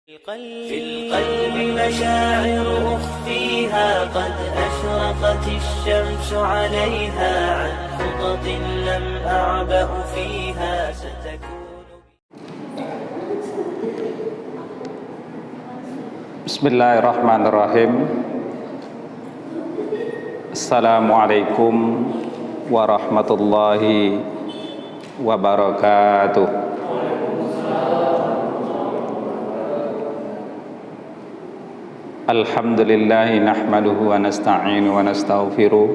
في القلب مشاعر أخفيها قد أشرقت الشمس عليها عن خطط لم أعبأ فيها ستكون. بسم الله الرحمن الرحيم. السلام عليكم ورحمة الله وبركاته. Alhamdulillah nahmaduhu wa nasta'inu wa nastaghfiruh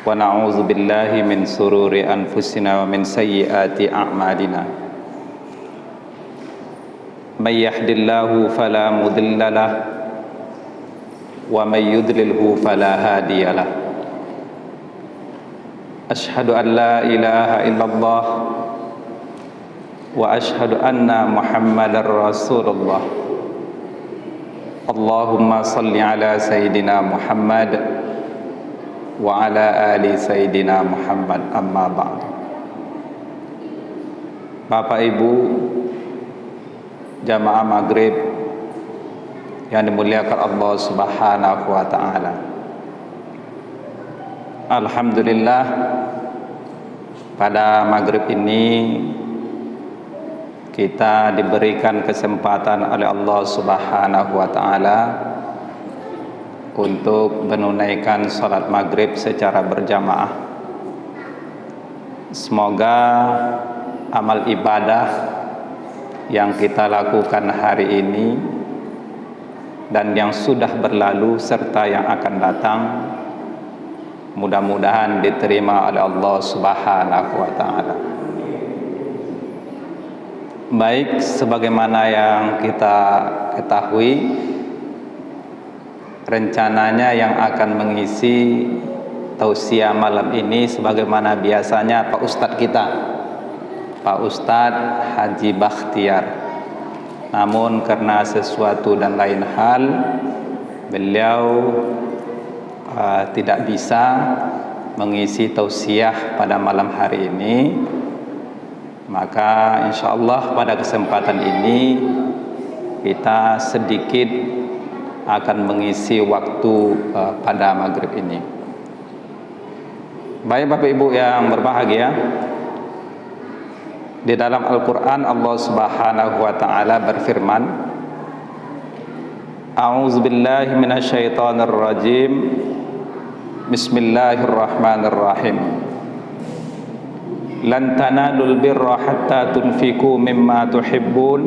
wa na'udzu billahi min sururi anfusina wa min sayyiati a'malina. May yahdihillahu fala mudilla lahu wa may yudlilhu fala hadiyalah. Asyhadu an la ilaha illallah wa asyhadu anna Muhammadar Rasulullah. Allahumma salli ala Sayyidina Muhammad wa ala ali Sayyidina Muhammad, amma ba'd. Bapak Ibu jamaah maghrib yang dimuliakan Allah Subhanahu wa ta'ala, alhamdulillah pada maghrib ini kita diberikan kesempatan oleh Allah Subhanahu wa ta'ala untuk menunaikan salat maghrib secara berjamaah. Semoga amal ibadah yang kita lakukan hari ini dan yang sudah berlalu serta yang akan datang mudah-mudahan diterima oleh Allah Subhanahu wa ta'ala. Baik, sebagaimana yang kita ketahui, rencananya yang akan mengisi tausiah malam ini sebagaimana biasanya Pak Ustadz kita, Pak Ustadz Haji Bakhtiar. Namun karena sesuatu dan lain hal beliau tidak bisa mengisi tausiah pada malam hari ini. Maka insyaallah pada kesempatan ini kita sedikit akan mengisi waktu pada maghrib ini. Baik Bapak Ibu yang berbahagia, di dalam Al-Quran Allah Subhanahu wa ta'ala berfirman, A'udzubillahi minasyaitonir rajim, Bismillahirrahmanirrahim. Lan tanalul birra hatta tunfiqu mimma tuhibbun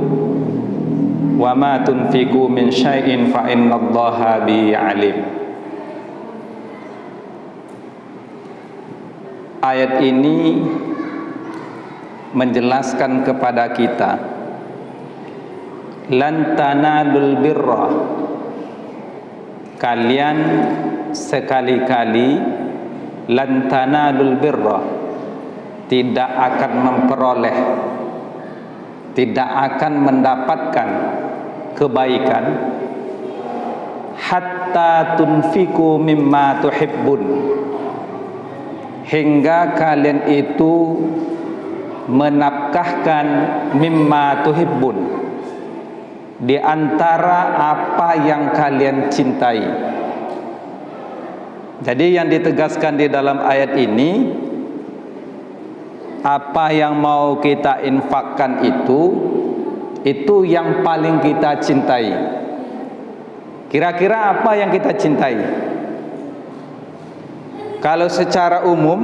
wa ma tunfiqu min syai'in fa innallaha bihi alim. Ayat ini menjelaskan kepada kita, lan tanalul birra, kalian sekali-kali lan tanalul birra, tidak akan memperoleh, tidak akan mendapatkan kebaikan hatta tunfiku mimma tuhibbun, hingga kalian itu menafkahkan mimma tuhibbun, di antara apa yang kalian cintai. Jadi yang ditegaskan di dalam ayat ini, apa yang mau kita infakkan itu yang paling kita cintai. Kira-kira apa yang kita cintai? Kalau secara umum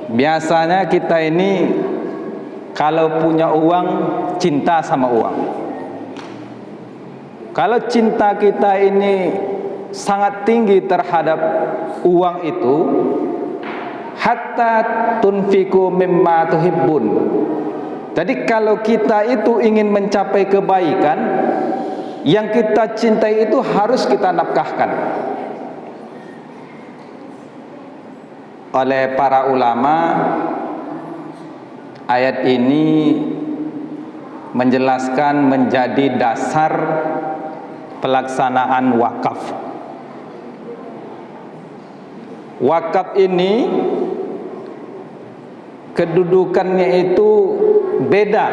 biasanya kita ini kalau punya uang cinta sama uang. Kalau cinta kita ini sangat tinggi terhadap uang itu, hatta tunfiku mimma tuhibbun. Jadi kalau kita itu ingin mencapai kebaikan, yang kita cintai itu harus kita nafkahkan. Oleh para ulama, ayat ini menjelaskan menjadi dasar pelaksanaan wakaf. Wakaf ini kedudukannya itu beda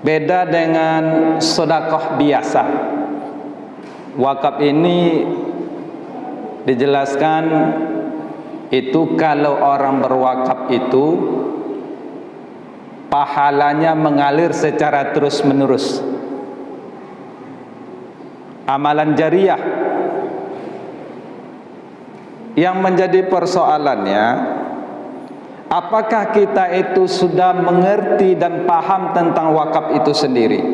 Beda dengan sedekah biasa. Wakaf ini dijelaskan itu kalau orang berwakaf itu pahalanya mengalir secara terus-menerus. Amalan jariah. Yang menjadi persoalannya, apakah kita itu sudah mengerti dan paham tentang wakaf itu sendiri?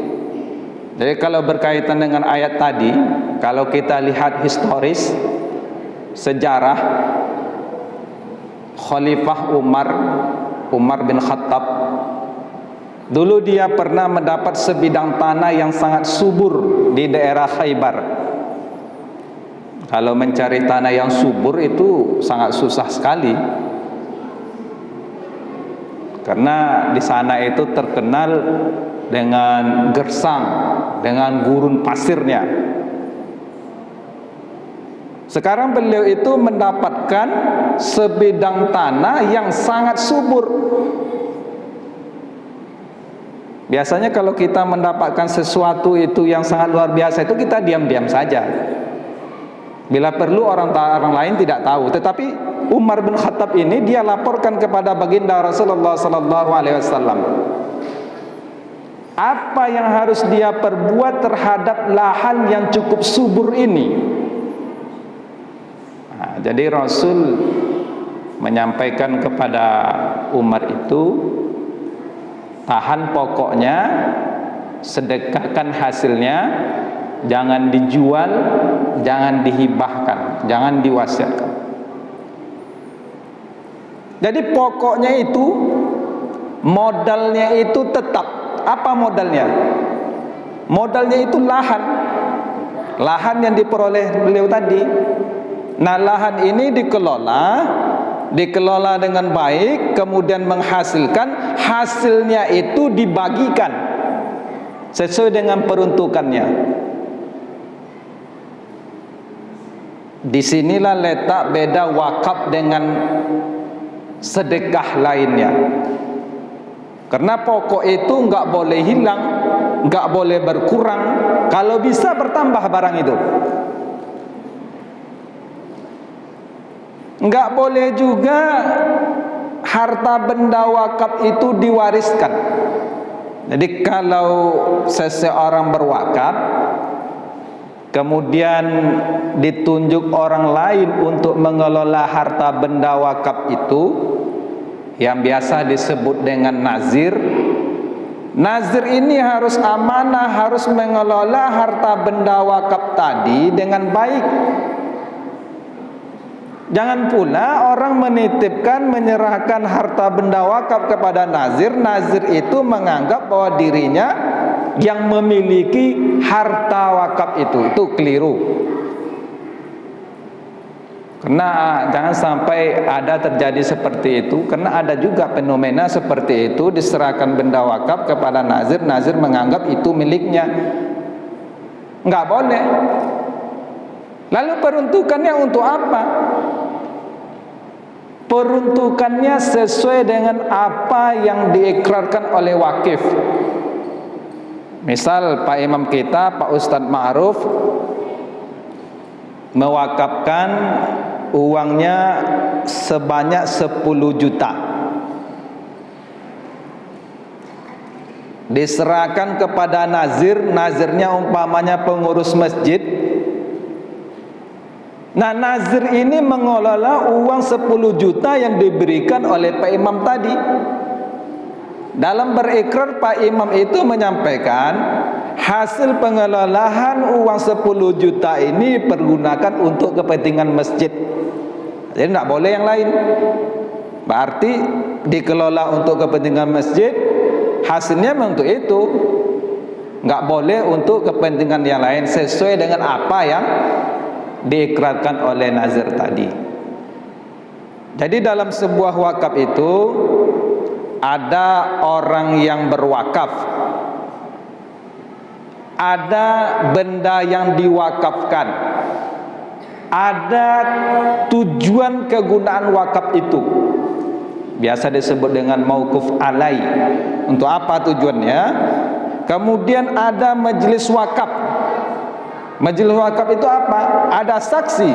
Jadi kalau berkaitan dengan ayat tadi, kalau kita lihat historis sejarah Khalifah Umar bin Khattab, dulu dia pernah mendapat sebidang tanah yang sangat subur di daerah Khaybar. Kalau mencari tanah yang subur itu sangat susah sekali, karena di sana itu terkenal dengan gersang, dengan gurun pasirnya. Sekarang beliau itu mendapatkan sebidang tanah yang sangat subur. Biasanya kalau kita mendapatkan sesuatu itu yang sangat luar biasa itu kita diam-diam saja. Bila perlu orang lain tidak tahu. Tetapi Umar bin Khattab ini dia laporkan kepada baginda Rasulullah sallallahu alaihi wasallam. Apa yang harus dia perbuat terhadap lahan yang cukup subur ini? Nah, jadi Rasul menyampaikan kepada Umar itu, tahan pokoknya, sedekahkan hasilnya, jangan dijual, jangan dihibahkan, jangan diwasiatkan. Jadi pokoknya itu, modalnya itu tetap. Apa modalnya? Modalnya itu lahan. Lahan yang diperoleh beliau tadi. Nah, lahan ini dikelola dengan baik, kemudian menghasilkan, hasilnya itu dibagikan sesuai dengan peruntukannya. Disinilah letak beda wakaf dengan sedekah lainnya. Karena pokok itu enggak boleh hilang, enggak boleh berkurang, kalau bisa bertambah barang itu. Enggak boleh juga harta benda wakaf itu diwariskan. Jadi kalau seseorang berwakaf kemudian ditunjuk orang lain untuk mengelola harta benda wakaf itu, yang biasa disebut dengan nazir. Nazir ini harus amanah, harus mengelola harta benda wakaf tadi dengan baik. Jangan pula orang menitipkan, menyerahkan harta benda wakaf kepada nazir. Nazir itu menganggap bahwa dirinya yang memiliki harta wakaf itu keliru. Karena jangan sampai ada terjadi seperti itu, karena ada juga fenomena seperti itu, diserahkan benda wakaf kepada nazir, nazir menganggap itu miliknya. Enggak boleh. Lalu peruntukannya untuk apa? Peruntukannya sesuai dengan apa yang diikrarkan oleh wakif. Misal Pak Imam kita, Pak Ustadz Ma'ruf, mewakafkan uangnya sebanyak 10 juta, diserahkan kepada nazir. Nazirnya umpamanya pengurus masjid. Nah, nazir ini mengelola uang 10 juta yang diberikan oleh Pak Imam tadi. Dalam berikrar, Pak Imam itu menyampaikan hasil pengelolaan uang 10 juta ini pergunakan untuk kepentingan masjid. Jadi tidak boleh yang lain. Berarti dikelola untuk kepentingan masjid, hasilnya untuk itu. Nggak boleh untuk kepentingan yang lain sesuai dengan apa yang diikrarkan oleh nazir tadi. Jadi dalam sebuah wakaf itu ada orang yang berwakaf, ada benda yang diwakafkan, ada tujuan kegunaan wakaf itu, biasa disebut dengan mauquf alai. Untuk apa tujuannya? Kemudian ada majelis wakaf. Majelis wakaf itu apa? Ada saksi.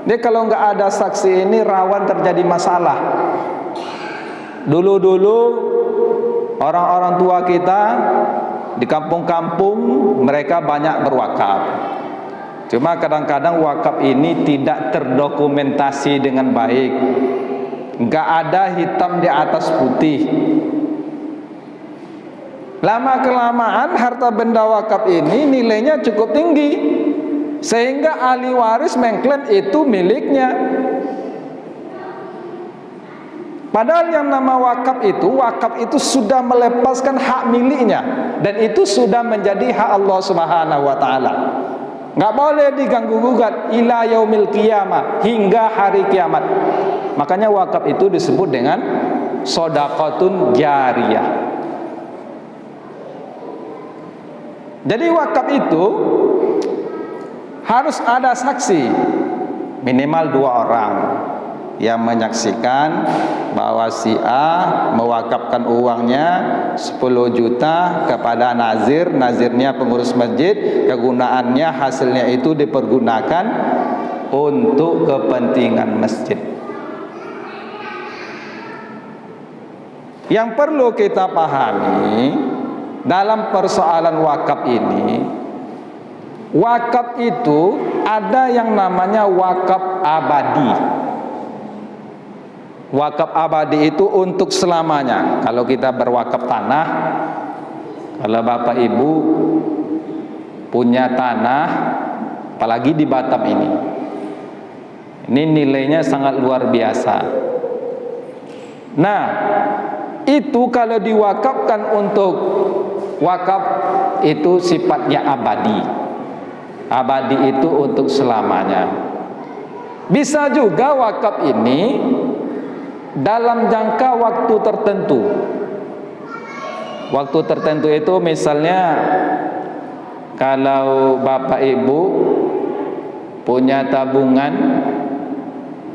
Jadi kalau nggak ada saksi ini rawan terjadi masalah. Dulu-dulu orang-orang tua kita di kampung-kampung mereka banyak berwakaf. Cuma kadang-kadang wakaf ini tidak terdokumentasi dengan baik. Nggak ada hitam di atas putih. Lama-kelamaan harta benda wakaf ini nilainya cukup tinggi, sehingga ahli waris mengklaim itu miliknya. Padahal yang nama wakaf itu sudah melepaskan hak miliknya, dan itu sudah menjadi hak Allah Subhanahu wa taala. Nggak boleh diganggu gugat ila yaumil qiyamah, hingga hari kiamat. Makanya wakaf itu disebut dengan shadaqatun jariyah. Jadi wakaf itu harus ada saksi, minimal 2 orang yang menyaksikan bahwa si A mewakafkan uangnya 10 juta kepada nazir. Nazirnya pengurus masjid, kegunaannya hasilnya itu dipergunakan untuk kepentingan masjid. Yang perlu kita pahami dalam persoalan wakaf ini, wakaf itu ada yang namanya wakaf abadi. Wakaf abadi itu untuk selamanya. Kalau kita berwakaf tanah, kalau Bapak Ibu punya tanah, apalagi di Batam ini nilainya sangat luar biasa. Nah, itu kalau diwakafkan untuk wakaf itu sifatnya abadi. Abadi itu untuk selamanya. Bisa juga wakaf ini dalam jangka waktu tertentu. Waktu tertentu itu misalnya kalau Bapak Ibu punya tabungan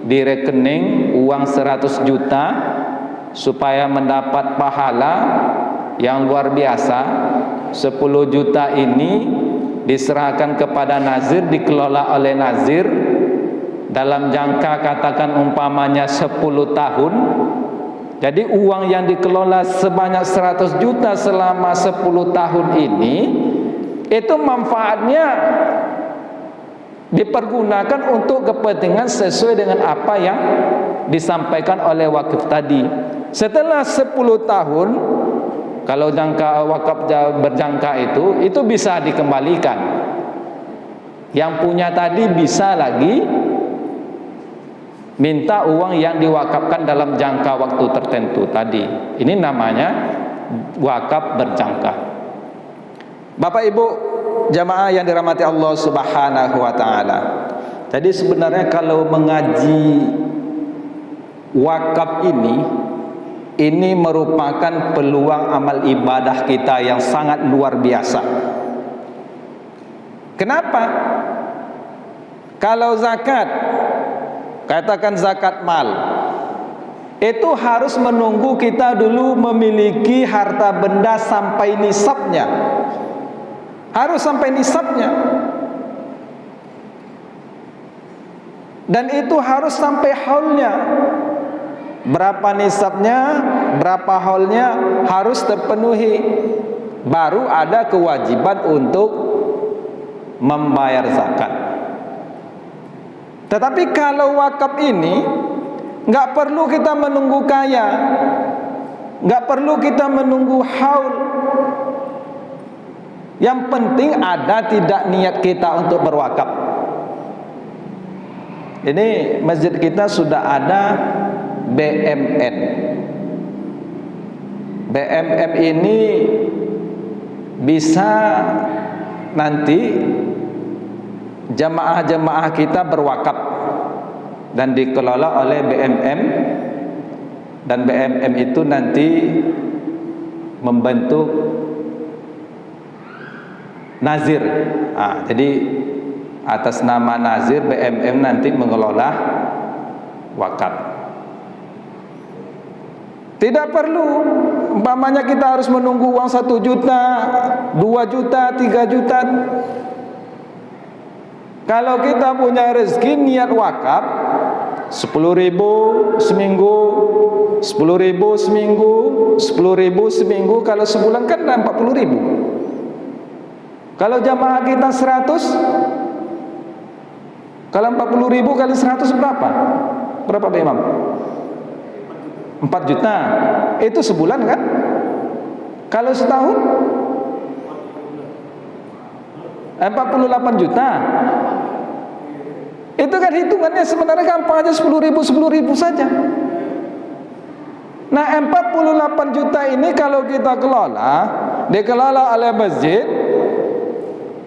di rekening uang 100 juta, supaya mendapat pahala yang luar biasa, 10 juta ini diserahkan kepada nazir, dikelola oleh nazir dalam jangka katakan umpamanya 10 tahun. Jadi uang yang dikelola sebanyak 100 juta selama 10 tahun ini, itu manfaatnya dipergunakan untuk kepentingan sesuai dengan apa yang disampaikan oleh wakaf tadi. Setelah 10 tahun, kalau jangka wakaf berjangka itu bisa dikembalikan. Yang punya tadi bisa lagi minta uang yang diwakafkan dalam jangka waktu tertentu tadi. Ini namanya wakaf berjangka. Bapak Ibu jamaah yang dirahmati Allah Subhanahu wa taala. Jadi sebenarnya kalau mengaji wakaf ini merupakan peluang amal ibadah kita yang sangat luar biasa. Kenapa? Kalau zakat, katakan zakat mal, itu harus menunggu kita dulu memiliki harta benda sampai nisabnya. Harus sampai nisabnya. Dan itu harus sampai haulnya. Berapa nisabnya, berapa haulnya harus terpenuhi, baru ada kewajiban untuk membayar zakat. Tetapi kalau wakaf ini nggak perlu kita menunggu kaya, nggak perlu kita menunggu haul. Yang penting ada tidak niat kita untuk berwakaf. Ini masjid kita sudah ada BMN. BMN ini bisa nanti jamaah-jamaah kita berwakaf dan dikelola oleh BMN, dan BMN itu nanti membentuk nazir. Jadi atas nama nazir BMN nanti mengelola wakaf. Tidak perlu umpamanya kita harus menunggu uang 1 juta, 2 juta, 3 juta. Kalau kita punya rezeki niat wakaf 10.000 seminggu, 10.000 seminggu, 10.000 seminggu, kalau sebulan kan 40.000. Kalau jamaah kita 100, kalau 40.000 kali 100 berapa? Berapa Pak Imam? 4 juta. Itu sebulan kan? Kalau setahun 48 juta. Itu kan hitungannya sebenarnya gampang aja, 10.000 saja. Nah 48 juta ini kalau kita dikelola oleh masjid,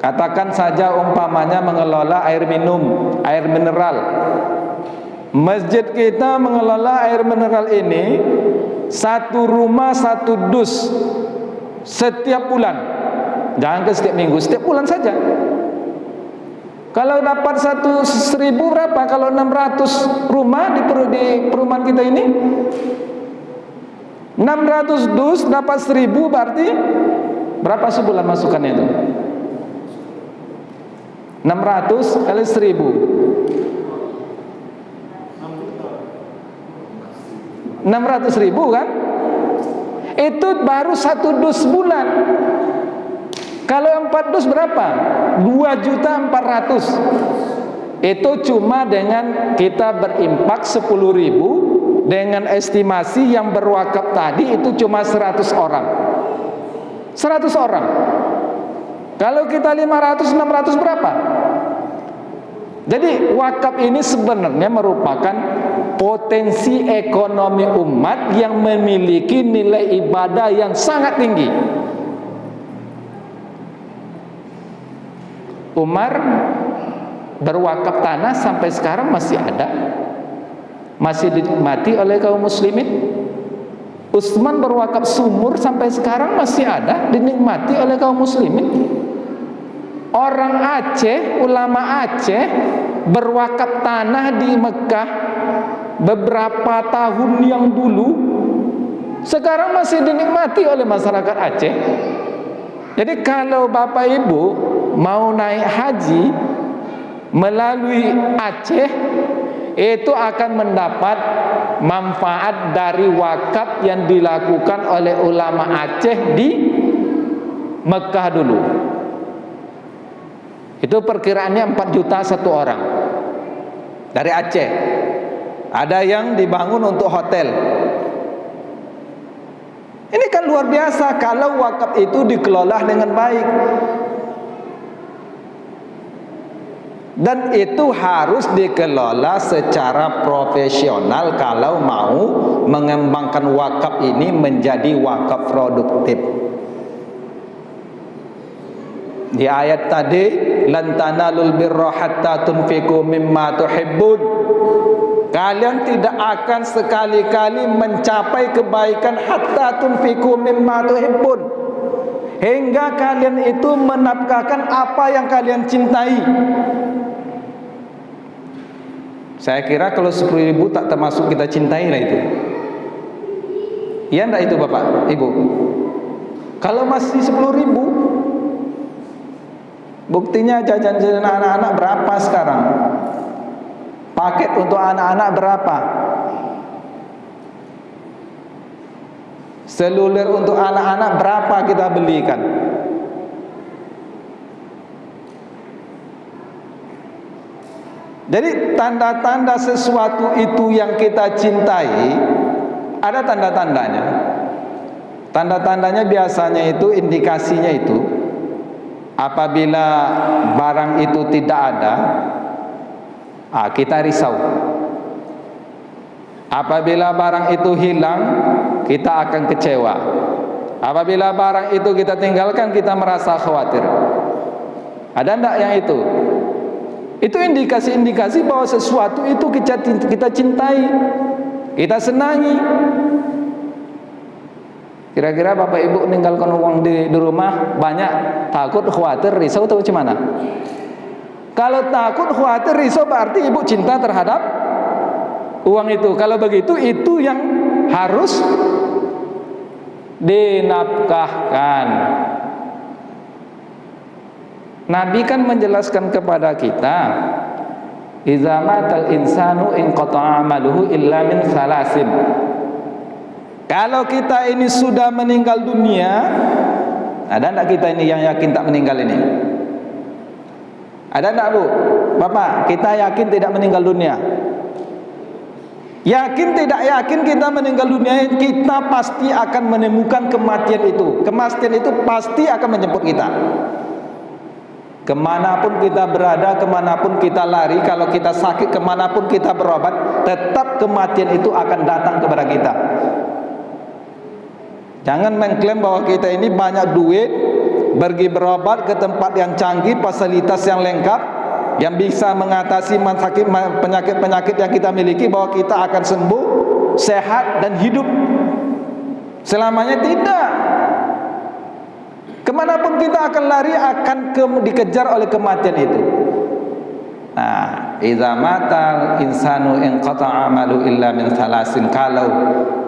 katakan saja umpamanya mengelola air minum, air mineral. Masjid kita mengelola air mineral ini, satu rumah 1 dus setiap bulan. Jangan ke setiap minggu, setiap bulan saja. Kalau dapat 1.000 berapa? Kalau 600 rumah di perumahan kita ini, 600 dus dapat 1.000, berarti berapa sebulan masukannya itu? 600 kali 1.000, 600.000 kan? Itu baru 1 dus bulan. Kalau 4 dus berapa? 2.400.000. Itu cuma dengan kita berimpak 10.000, dengan estimasi yang berwakaf tadi itu cuma 100 orang. 100 orang. Kalau kita 500, 600 berapa? Jadi wakaf ini sebenarnya merupakan potensi ekonomi umat yang memiliki nilai ibadah yang sangat tinggi. Umar berwakaf tanah sampai sekarang masih ada, masih dinikmati oleh kaum muslimin. Utsman berwakaf sumur sampai sekarang masih ada, dinikmati oleh kaum muslimin. Orang Aceh, ulama Aceh berwakaf tanah di Mekah beberapa tahun yang dulu, sekarang masih dinikmati oleh masyarakat Aceh. Jadi kalau Bapak Ibu mau naik haji melalui Aceh, itu akan mendapat manfaat dari wakaf yang dilakukan oleh ulama Aceh di Mekah dulu. Itu perkiraannya 4 juta 1 orang dari Aceh. Ada yang dibangun untuk hotel. Ini kan luar biasa kalau wakaf itu dikelola dengan baik. Dan itu harus dikelola secara profesional kalau mau mengembangkan wakaf ini menjadi wakaf produktif. Di ayat tadi, lan tanalul birra hatta tunfiqu mimma tuhibbun. Kalian tidak akan sekali-kali mencapai kebaikan hatta tunfiqu mimma tuhibbun, hingga kalian itu menafkahkan apa yang kalian cintai. Saya kira kalau 10.000 tak termasuk kita cintai lah itu. Iya enggak itu Bapak, Ibu? Kalau masih 10.000, buktinya jajan-jajan anak-anak berapa sekarang? Paket untuk anak-anak berapa? Seluler untuk anak-anak berapa kita belikan? Jadi tanda-tanda sesuatu itu yang kita cintai ada tanda-tandanya. Tanda-tandanya biasanya itu, indikasinya itu, apabila barang itu tidak ada, kita risau. Apabila barang itu hilang, kita akan kecewa. Apabila barang itu kita tinggalkan, kita merasa khawatir. Ada enggak yang itu? Itu indikasi-indikasi bahwa sesuatu itu kita cintai, kita senangi. Kira-kira Bapak Ibu meninggalkan uang di rumah banyak, takut, khawatir, risau atau gimana? Kalau takut, khawatir, risau berarti Ibu cinta terhadap uang itu. Kalau begitu, itu yang harus dinafkahkan. Nabi kan menjelaskan kepada kita, idza matal insanu inqata'a amaluhu illa min salasin. Kalau kita ini sudah meninggal dunia, ada enggak kita ini yang yakin tak meninggal ini? Ada enggak, Bu? Bapak, kita yakin tidak meninggal dunia? Yakin tidak yakin kita meninggal dunia, kita pasti akan menemukan kematian itu. Kematian itu pasti akan menjemput kita. Kemanapun kita berada, kemanapun kita lari, kalau kita sakit, kemanapun kita berobat, tetap kematian itu akan datang kepada kita. Jangan mengklaim bahwa kita ini banyak duit, pergi berobat ke tempat yang canggih, fasilitas yang lengkap, yang bisa mengatasi penyakit-penyakit yang kita miliki, bahwa kita akan sembuh, sehat dan hidup selamanya. Tidak. Kemanapun kita akan lari, akan dikejar oleh kematian itu. Nah, idza matal insanu inqata'a amalu illa min thalasin. Kalau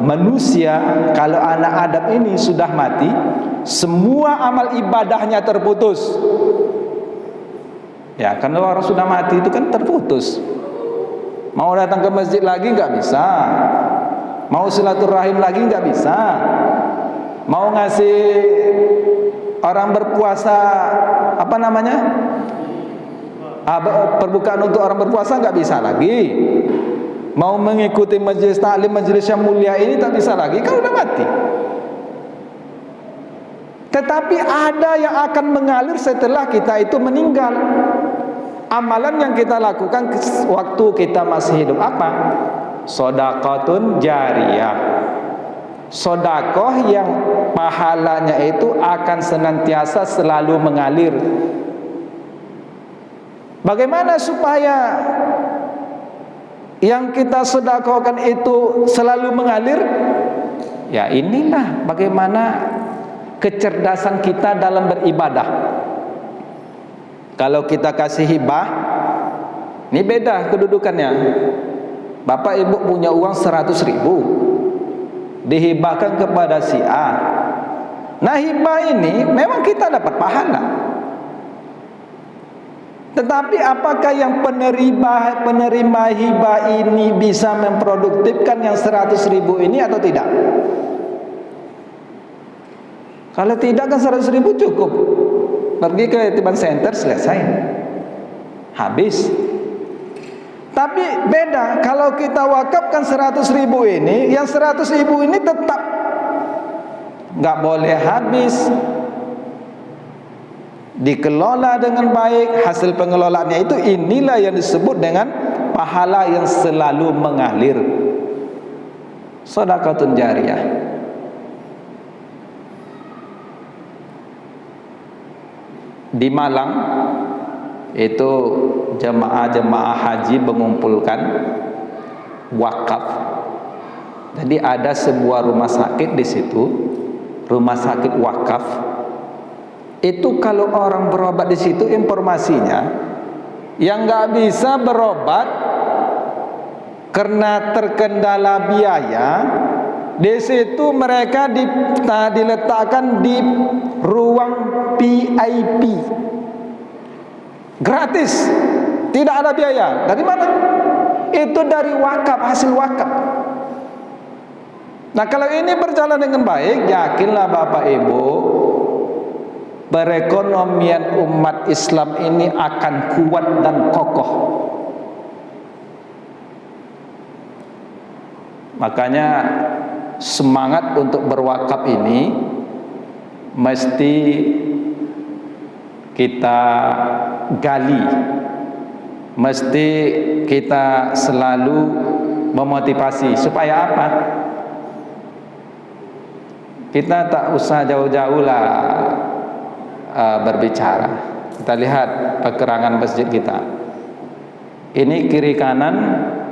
manusia, kalau anak Adam ini sudah mati, semua amal ibadahnya terputus. Ya, karena orang sudah mati itu kan terputus. Mau datang ke masjid lagi nggak bisa, mau silaturahim lagi nggak bisa, mau ngasih orang berpuasa apa namanya, perbukaan untuk orang berpuasa nggak bisa lagi, mau mengikuti majelis taklim, majelis yang mulia ini tak bisa lagi, kan udah mati. Tetapi ada yang akan mengalir setelah kita itu meninggal. Amalan yang kita lakukan waktu kita masih hidup apa? Shadaqatun jariyah. Sedekah yang pahalanya itu akan senantiasa selalu mengalir. Bagaimana supaya yang kita sedekahkan itu selalu mengalir? Ya, inilah bagaimana kecerdasan kita dalam beribadah. Kalau kita kasih hibah, ini beda kedudukannya. Bapak ibu punya uang 100.000, dihibahkan kepada si A. Nah, hibah ini memang kita dapat pahala. Tetapi apakah yang penerima hibah ini bisa memproduktifkan yang 100.000 ini atau tidak? Kalau tidak kan 100.000 cukup. Pergi ke yatiman center, selesai, habis. Tapi beda kalau kita wakafkan 100.000 ini, yang 100.000 ini tetap nggak boleh habis, dikelola dengan baik. Hasil pengelolaannya itu, inilah yang disebut dengan pahala yang selalu mengalir, shadaqatun jariyah. Di Malang itu jemaah haji mengumpulkan wakaf. Jadi ada sebuah rumah sakit di situ, rumah sakit wakaf. Itu kalau orang berobat di situ, informasinya yang nggak bisa berobat karena terkendala biaya, di situ mereka diletakkan di ruang VIP, gratis, tidak ada biaya. Dari mana? Itu dari wakaf, hasil wakaf. Nah, kalau ini berjalan dengan baik, yakinlah Bapak Ibu, perekonomian umat Islam ini akan kuat dan kokoh. Makanya semangat untuk berwakaf ini mesti kita gali, mesti kita selalu memotivasi. Supaya apa? Kita tak usah jauh-jauh lah berbicara. Kita lihat pekerangan masjid kita. Ini kiri kanan,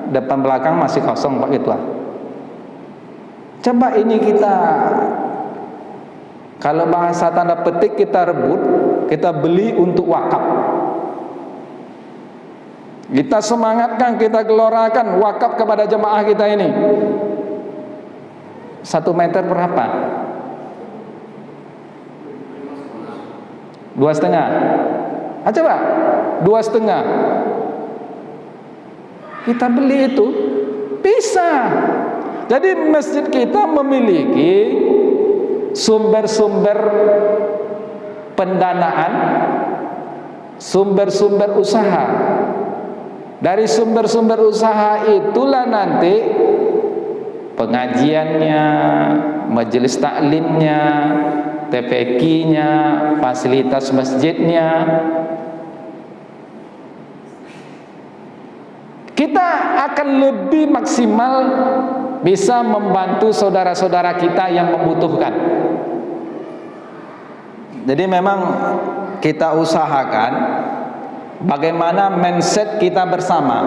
depan belakang masih kosong Pak Ketua. Coba ini kita, kalau bahasa tanda petik, kita rebut, kita beli untuk wakaf. Kita semangatkan, kita gelorakan wakaf kepada jemaah kita ini. 1 meter berapa? 2,5. Coba 2,5 kita beli itu bisa. Jadi masjid kita memiliki sumber-sumber pendanaan, sumber-sumber usaha. Dari sumber-sumber usaha itulah nanti pengajiannya, majelis taklimnya, TPQ-nya, fasilitas masjidnya. Kita akan lebih maksimal bisa membantu saudara-saudara kita yang membutuhkan. Jadi memang kita usahakan bagaimana mindset kita bersama,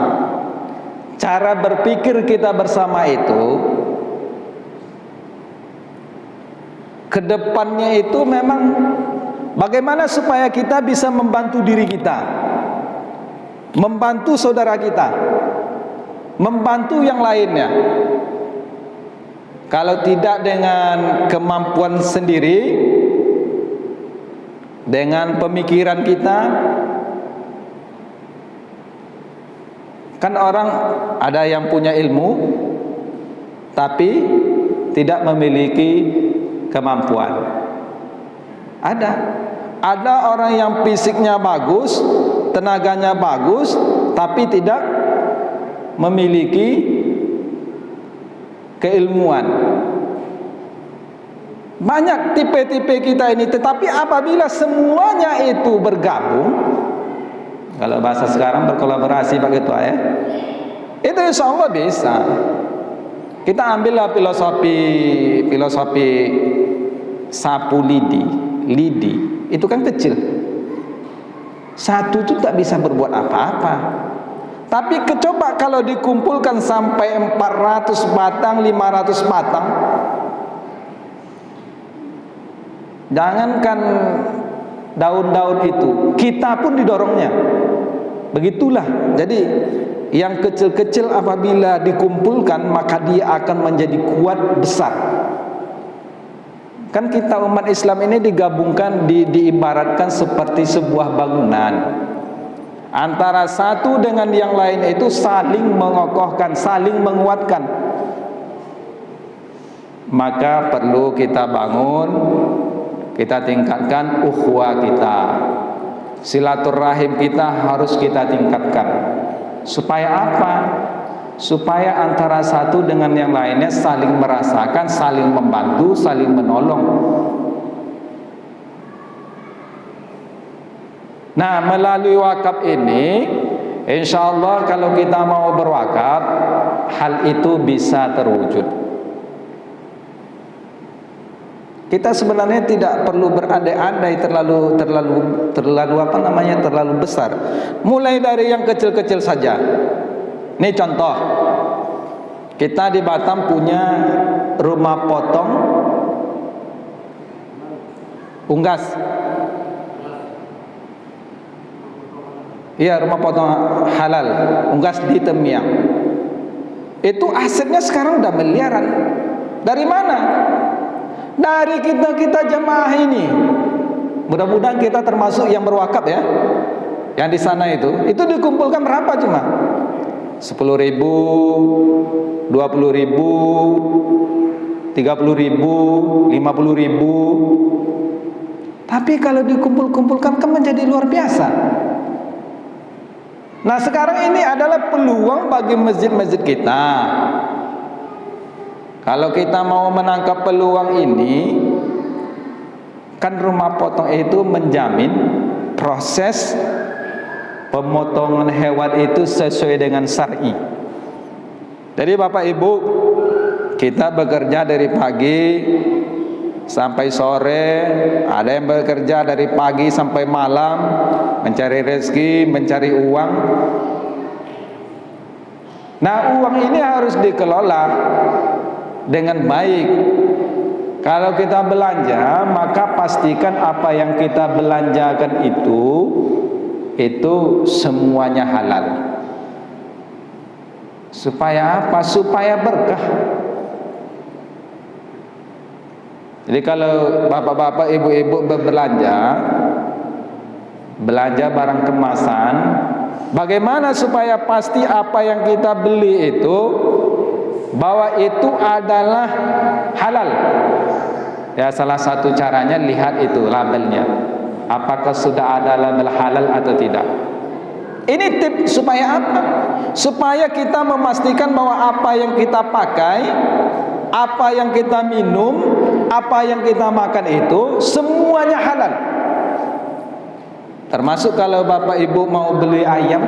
cara berpikir kita bersama itu kedepannya itu memang bagaimana supaya kita bisa membantu diri kita, membantu saudara kita, membantu yang lainnya. Kalau tidak dengan kemampuan sendiri, dengan pemikiran kita, kan orang ada yang punya ilmu tapi tidak memiliki kemampuan. Ada orang yang fisiknya bagus, tenaganya bagus, tapi tidak memiliki keilmuan. Banyak tipe-tipe kita ini, tetapi apabila semuanya itu bergabung, kalau bahasa sekarang berkolaborasi begitu ya, itu insya Allah bisa. Kita ambillah filosofi sapu lidi, itu kan kecil. Satu itu tak bisa berbuat apa-apa. Tapi coba kalau dikumpulkan sampai 400 batang, 500 batang, jangankan daun-daun itu, kita pun didorongnya. Begitulah. Jadi yang kecil-kecil apabila dikumpulkan, maka dia akan menjadi kuat besar. Kan kita umat Islam ini digabungkan, diibaratkan seperti sebuah bangunan. Antara satu dengan yang lain itu saling mengokohkan, saling menguatkan. Maka perlu kita bangun, kita tingkatkan ukhuwah kita, silaturahim kita harus kita tingkatkan. Supaya apa? Supaya antara satu dengan yang lainnya saling merasakan, saling membantu, saling menolong. Nah, melalui wakaf ini, insya Allah kalau kita mau berwakaf, hal itu bisa terwujud. Kita sebenarnya tidak perlu berandai-andai terlalu besar. Mulai dari yang kecil-kecil saja. Ini contoh. Kita di Batam punya rumah potong unggas. Iya, rumah potong halal, unggas di Temiang. Itu asetnya sekarang udah miliaran. Dari mana? Dari kita jemaah ini. Mudah-mudahan kita termasuk yang berwakaf ya. Yang di sana itu dikumpulkan berapa cuma? 10.000, 20.000, 30.000, 50.000. Tapi kalau dikumpulkan kan menjadi luar biasa. Nah, sekarang ini adalah peluang bagi masjid-masjid kita. Kalau kita mau menangkap peluang ini, kan rumah potong itu menjamin proses pemotongan hewan itu sesuai dengan syar'i. Jadi Bapak Ibu, kita bekerja dari pagi sampai sore, ada yang bekerja dari pagi sampai malam, mencari rezeki, mencari uang. Nah, uang ini harus dikelola dengan baik. Kalau kita belanja, maka pastikan apa yang kita belanjakan itu semuanya halal. Supaya apa? Supaya berkah. Jadi kalau bapak-bapak, ibu-ibu berbelanja, belanja barang kemasan, bagaimana supaya pasti apa yang kita beli itu bahwa itu adalah halal? Ya, salah satu caranya lihat itu labelnya, apakah sudah ada label halal atau tidak. Ini tip supaya apa? Supaya kita memastikan bahwa apa yang kita pakai, apa yang kita minum, apa yang kita makan itu semuanya halal. Termasuk kalau bapak ibu mau beli ayam,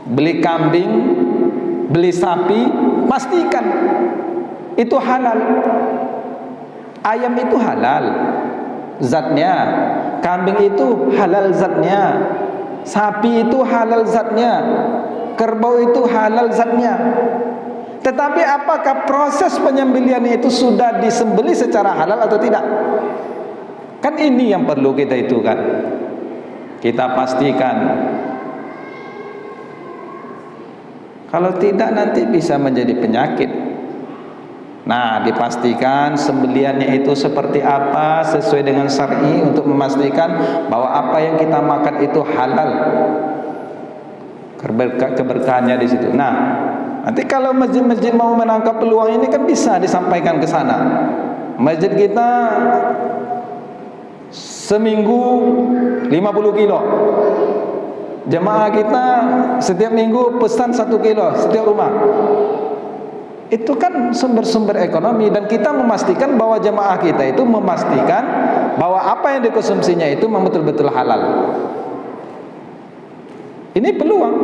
beli kambing, beli sapi, pastikan itu halal. Ayam itu halal zatnya, kambing itu halal zatnya, sapi itu halal zatnya, kerbau itu halal zatnya. Tetapi apakah proses penyembelihan itu sudah disembelih secara halal atau tidak? Kan ini yang perlu kita itu kan, kita pastikan. Kalau tidak nanti bisa menjadi penyakit. Nah, dipastikan sembelihannya itu seperti apa sesuai dengan syar'i untuk memastikan bahwa apa yang kita makan itu halal. Keberkahannya di situ. Nah, nanti kalau masjid-masjid mau menangkap peluang ini kan bisa disampaikan ke sana. Masjid kita seminggu 50 kilo. Jemaah kita setiap minggu pesan 1 kilo setiap rumah. Itu kan sumber-sumber ekonomi, dan kita memastikan bahwa jemaah kita itu memastikan bahwa apa yang dikonsumsinya itu betul-betul halal. Ini peluang.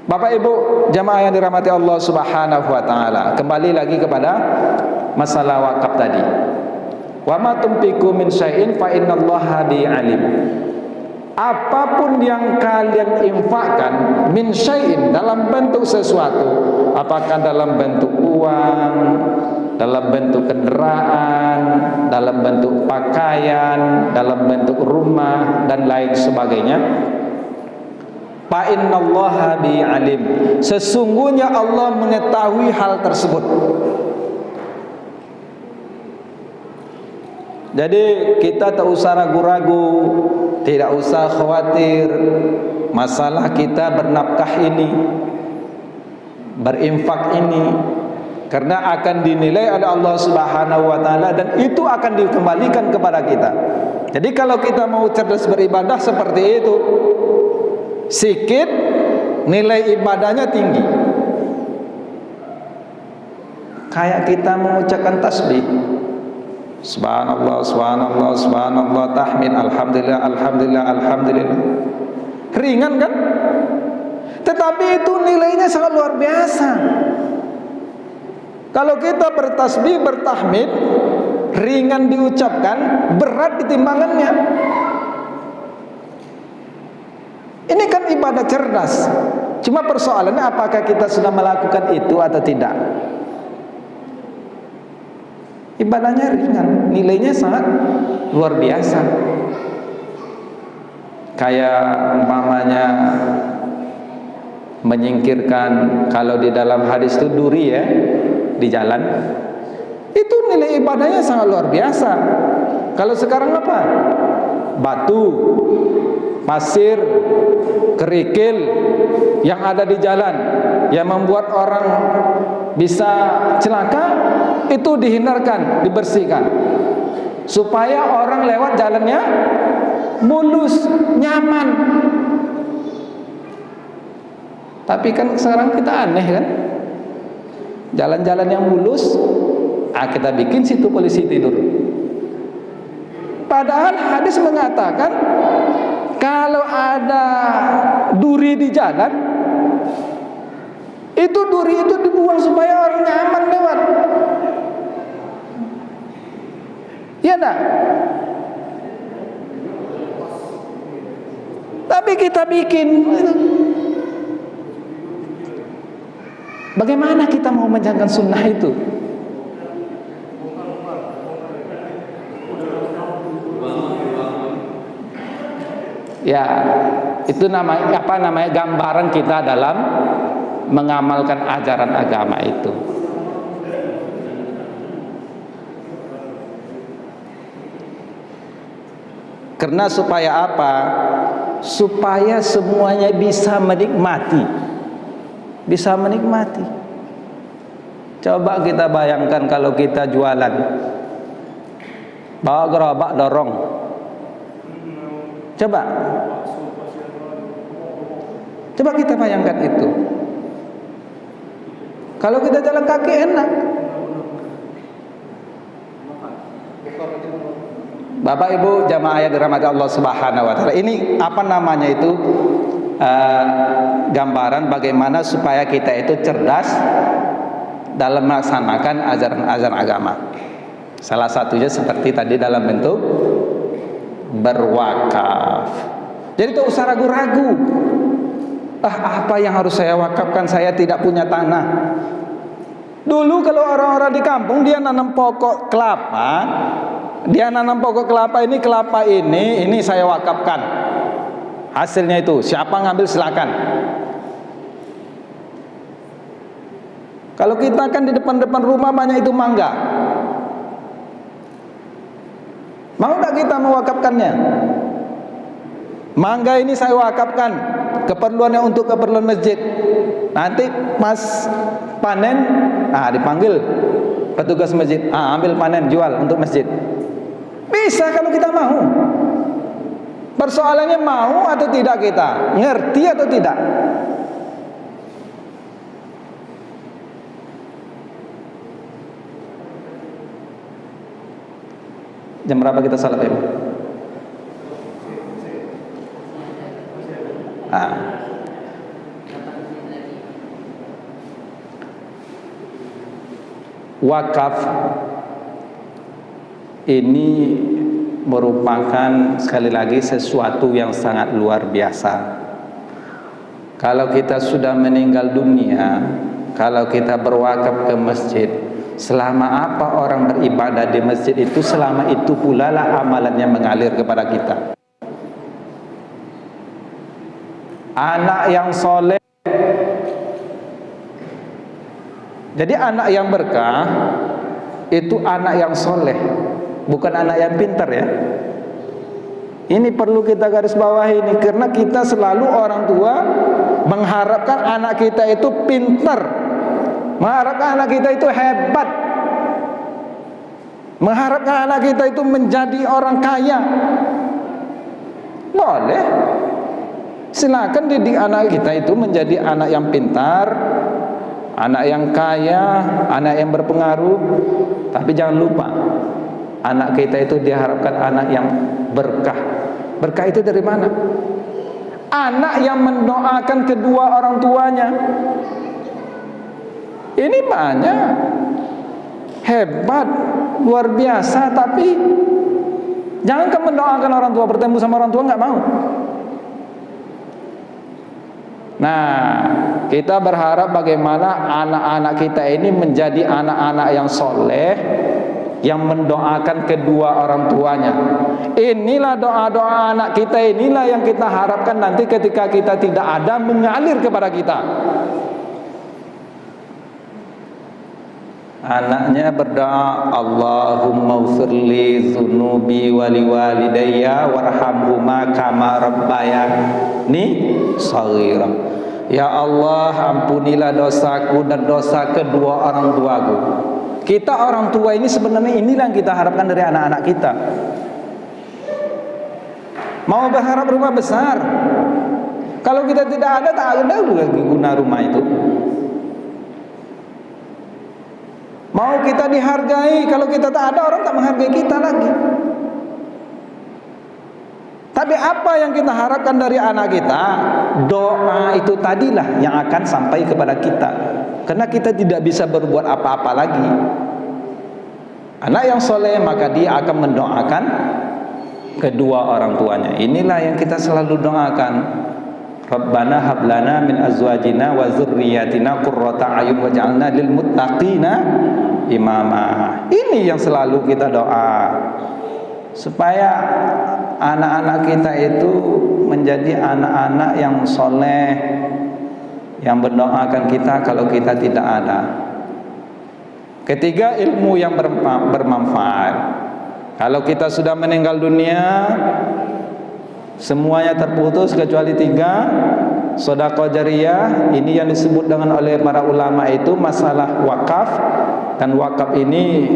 Bapak Ibu jemaah yang dirahmati Allah Subhanahu wa taala, kembali lagi kepada masalah wakaf tadi. Wa ma tunfiqu min syai'in fa innallaha bi alim. Apapun yang kalian infakkan min syai'in, dalam bentuk sesuatu, apakah dalam bentuk uang, dalam bentuk kendaraan, dalam bentuk pakaian, dalam bentuk rumah dan lain sebagainya, fa innallaha bi alim, sesungguhnya Allah mengetahui hal tersebut. Jadi kita tak usah ragu-ragu, tidak usah khawatir masalah kita bernafkah ini, berinfak ini, karena akan dinilai oleh Allah Subhanahu wa taala dan itu akan dikembalikan kepada kita. Jadi kalau kita mau cerdas beribadah seperti itu, sikit nilai ibadahnya tinggi. Kayak kita mengucapkan tasbih, subhanallah, subhanallah, subhanallah, tahmid, alhamdulillah, alhamdulillah, alhamdulillah. Ringan kan? Tetapi itu nilainya sangat luar biasa. Kalau kita bertasbih, bertahmid, ringan diucapkan, berat ditimbangannya. Ini kan ibadah cerdas. Cuma persoalannya apakah kita sudah melakukan itu atau tidak. Ibadahnya ringan, nilainya sangat luar biasa. Kayak umpamanya menyingkirkan, kalau di dalam hadis itu duri ya di jalan, itu nilai ibadahnya sangat luar biasa. Kalau sekarang apa? Batu, pasir, kerikil yang ada di jalan yang membuat orang bisa celaka, itu dihindarkan, dibersihkan supaya orang lewat jalannya mulus, nyaman. Tapi kan sekarang kita aneh kan, jalan-jalan yang mulus, kita bikin situ polisi tidur. Padahal hadis mengatakan kalau ada duri di jalan, itu duri itu dibuang supaya orang nyaman lewat. Ya enggak? Tapi kita bikin. Bagaimana kita mau menjalankan sunnah itu? Ya, itu namanya apa namanya, gambaran kita dalam mengamalkan ajaran agama itu. Karena supaya apa? Supaya semuanya bisa menikmati. Bisa menikmati. Coba kita bayangkan kalau kita jualan, bawa gerobak dorong. Coba kita bayangkan itu. Kalau kita jalan kaki enak. Bapak Ibu jamaah yang dirahmati Allah Subhanahu wa taala. Ini apa namanya itu? Gambaran bagaimana supaya kita itu cerdas dalam melaksanakan ajaran-ajaran agama. Salah satunya seperti tadi dalam bentuk berwakaf. Jadi tidak usah ragu-ragu. Apa yang harus saya wakafkan? Saya tidak punya tanah. Dulu kalau orang-orang di kampung dia nanam pokok kelapa, kelapa ini saya wakafkan. Hasilnya itu siapa ngambil silakan. Kalau kita kan di depan-depan rumah banyak itu mangga. Mau tak kita mewakafkannya? Mangga ini saya wakafkan, keperluannya untuk keperluan masjid. Nanti pas panen, dipanggil petugas masjid, ambil panen jual untuk masjid. Bisa kalau kita mau. Persoalannya mau atau tidak kita, ngerti atau tidak. Jam berapa kita salat ya? Wakaf ini merupakan sekali lagi sesuatu yang sangat luar biasa. Kalau kita sudah meninggal dunia, kalau kita berwakaf ke masjid, selama apa orang beribadah di masjid itu, selama itu pula lah amalannya mengalir kepada kita. Anak yang soleh. Jadi anak yang berkah itu anak yang soleh, bukan anak yang pintar ya. Ini perlu kita garis bawahi ini, karena kita selalu orang tua mengharapkan anak kita itu pintar, mengharapkan anak kita itu hebat, mengharapkan anak kita itu menjadi orang kaya. Boleh, silakan didik anak kita itu menjadi anak yang pintar, anak yang kaya, anak yang berpengaruh. Tapi jangan lupa, anak kita itu diharapkan anak yang berkah. Berkah itu dari mana? Anak yang mendoakan kedua orang tuanya. Ini banyak, hebat, luar biasa. Tapi jangan kamu mendoakan orang tua, bertemu sama orang tua nggak mau. Nah, kita berharap bagaimana anak-anak kita ini menjadi anak-anak yang soleh, yang mendoakan kedua orang tuanya. Inilah doa-doa anak kita, inilah yang kita harapkan nanti ketika kita tidak ada mengalir kepada kita. Anaknya berdoa, Allahumma ufirli dzunubi wali walidayya warhamhuma kama rabbayani shaghira. Ya Allah, ampunilah dosaku dan dosa kedua orang tuaku. Kita orang tua ini sebenarnya inilah yang kita harapkan dari anak-anak kita. Mau berharap rumah besar, kalau kita tidak ada, tak ada lagi guna rumah itu. Mau kita dihargai, kalau kita tak ada, orang tak menghargai kita lagi. Tapi apa yang kita harapkan dari anak kita? Doa itu tadilah yang akan sampai kepada kita, karena kita tidak bisa berbuat apa-apa lagi. Anak yang soleh maka dia akan mendoakan kedua orang tuanya. Inilah yang kita selalu doakan. Rabbana hablana min azwajina wa dzurriyyatina qurrata a'yun waj'alna lil muttaqina imama. Ini yang selalu kita doa, supaya anak-anak kita itu menjadi anak-anak yang soleh, yang mendoakan kita kalau kita tidak ada. Ketiga, ilmu yang bermanfaat. Kalau kita sudah meninggal dunia, semuanya terputus kecuali 3. Sedekah jariyah, ini yang disebut dengan oleh para ulama itu masalah wakaf. Dan wakaf ini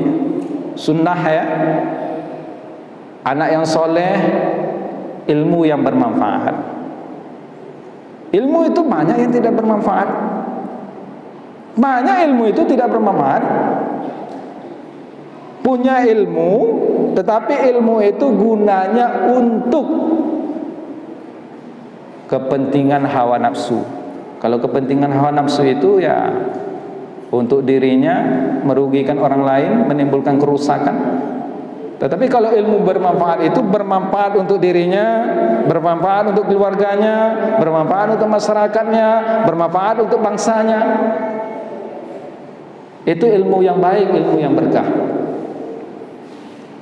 sunnah ya. Anak yang soleh, ilmu yang bermanfaat. Ilmu itu banyak yang tidak bermanfaat. Banyak ilmu itu tidak bermanfaat. Punya ilmu, tetapi ilmu itu gunanya untuk kepentingan hawa nafsu. Kalau kepentingan hawa nafsu itu ya untuk dirinya, merugikan orang lain, menimbulkan kerusakan. Tetapi kalau ilmu bermanfaat itu bermanfaat untuk dirinya, bermanfaat untuk keluarganya, bermanfaat untuk masyarakatnya, bermanfaat untuk bangsanya. Itu ilmu yang baik, ilmu yang berkah.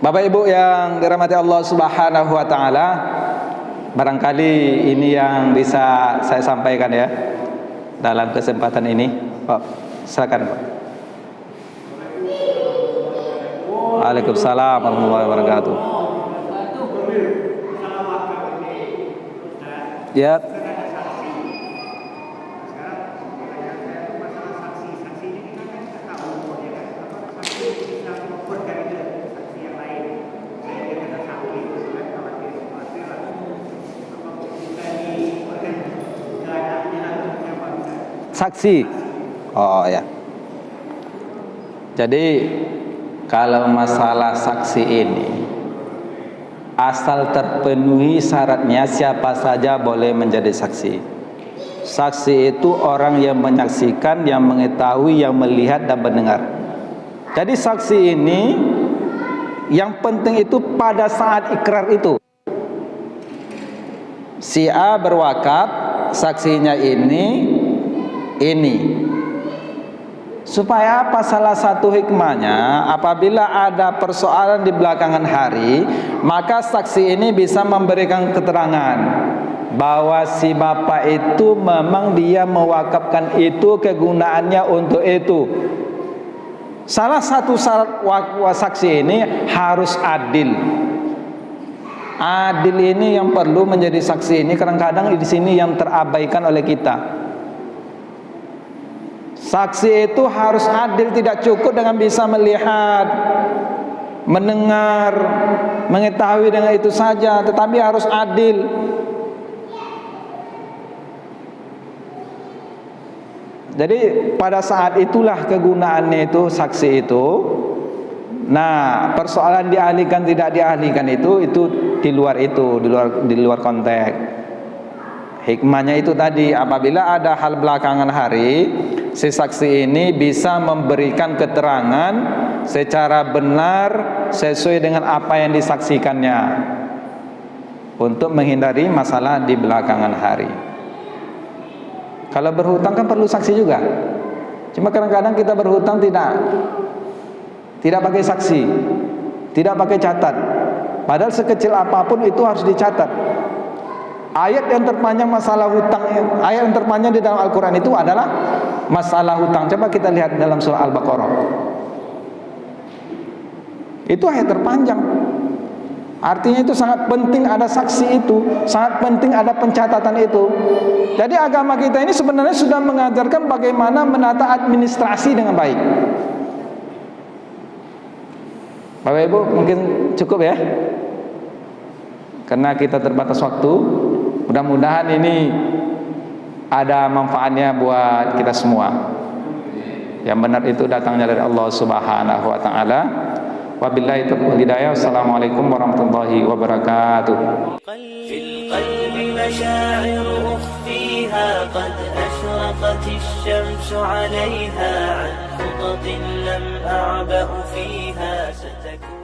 Bapak Ibu yang dirahmati Allah Subhanahu wa taala, barangkali ini yang bisa saya sampaikan ya dalam kesempatan ini. Pak, silakan Pak. Waalaikumsalam warahmatullahi wabarakatuh. Ya. Saksi. Oh ya. Jadi kalau masalah saksi ini, asal terpenuhi syaratnya, siapa saja boleh menjadi saksi. Saksi itu orang yang menyaksikan, yang mengetahui, yang melihat dan mendengar. Jadi saksi ini yang penting itu pada saat ikrar itu. Si A berwakaf, saksinya ini. Supaya apa? Salah satu hikmahnya, apabila ada persoalan di belakangan hari, maka saksi ini bisa memberikan keterangan bahwa si bapak itu memang dia mewakafkan itu, kegunaannya untuk itu. Salah satu syarat saksi ini harus adil. Adil ini yang perlu menjadi saksi ini kadang-kadang di sini yang terabaikan oleh kita. Saksi itu harus adil, tidak cukup dengan bisa melihat, mendengar, mengetahui dengan itu saja, tetapi harus adil. Jadi pada saat itulah kegunaannya itu saksi itu. Nah, persoalan dialihkan tidak dialihkan itu di luar itu, di luar konteks. Hikmahnya itu tadi, apabila ada hal belakangan hari, si saksi ini bisa memberikan keterangan secara benar sesuai dengan apa yang disaksikannya untuk menghindari masalah di belakangan hari. Kalau berhutang kan perlu saksi juga. Cuma kadang-kadang kita berhutang tidak pakai saksi, tidak pakai catat. Padahal sekecil apapun itu harus dicatat. Ayat yang terpanjang masalah hutang, ayat yang terpanjang di dalam Al-Quran itu adalah masalah hutang. Coba kita lihat dalam surah Al-Baqarah. Itu ayat terpanjang. Artinya itu sangat penting ada saksi itu, sangat penting ada pencatatan itu. Jadi agama kita ini sebenarnya sudah mengajarkan bagaimana menata administrasi dengan baik. Bapak Ibu mungkin cukup ya, karena kita terbatas waktu. Mudah-mudahan ini ada manfaatnya buat kita semua. Yang benar itu datangnya dari Allah Subhanahu wa taala. Wabillahi taufiq wal hidayah. Wassalamualaikum warahmatullahi wabarakatuh. Fil qalbi mashaa'ir ukhfiha qad ashraqatish shamsu 'alayha 'an khutatin lam a'ba'u fiha satakun